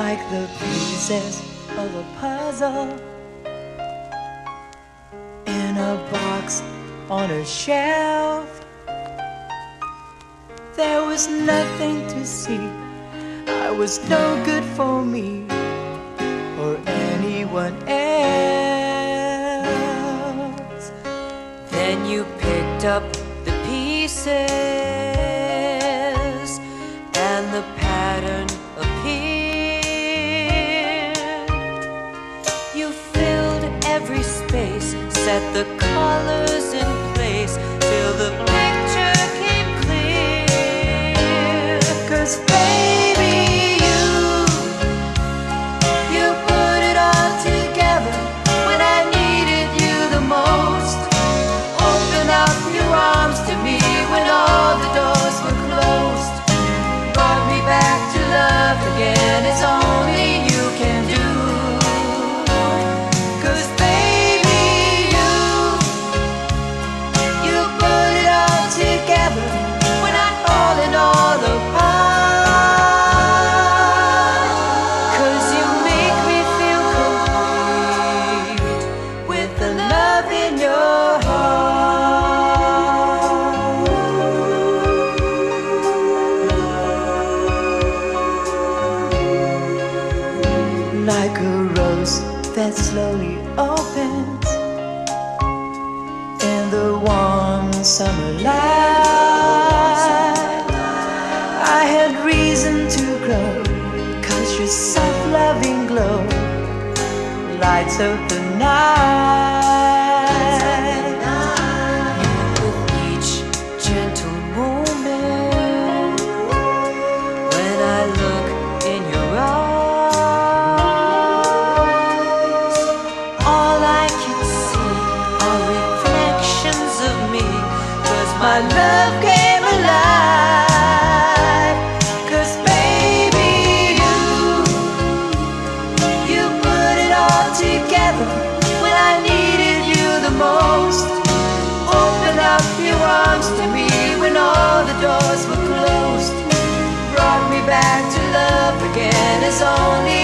like the pieces of a puzzle in a box on a shelf. There was nothing to see. I was no good for me or anyone else. Then you picked up the pieces and the pattern appeared. You filled every space, set the colors in place till the picture came clear. 'Cause baby, you put it all together when I needed you the most. Open up your arms to me when all the doors were closed. Brought me back to love again, it's only you can do. 'Cause baby, you put it all together when I'm falling all apart. 'Cause you make me feel complete with the love in your heart. Like a rose that slowly opens in the warm summer light. I had reason to grow, 'cause your soft loving glow lights up the night. With each gentle moment, when I look in your eyes, all I can see are reflections of me. 'Cause my love came alive. 'Cause baby, you put it all together when I needed you the most. Open up your arms to me when all the doors were closed. Brought me back to love again, it's only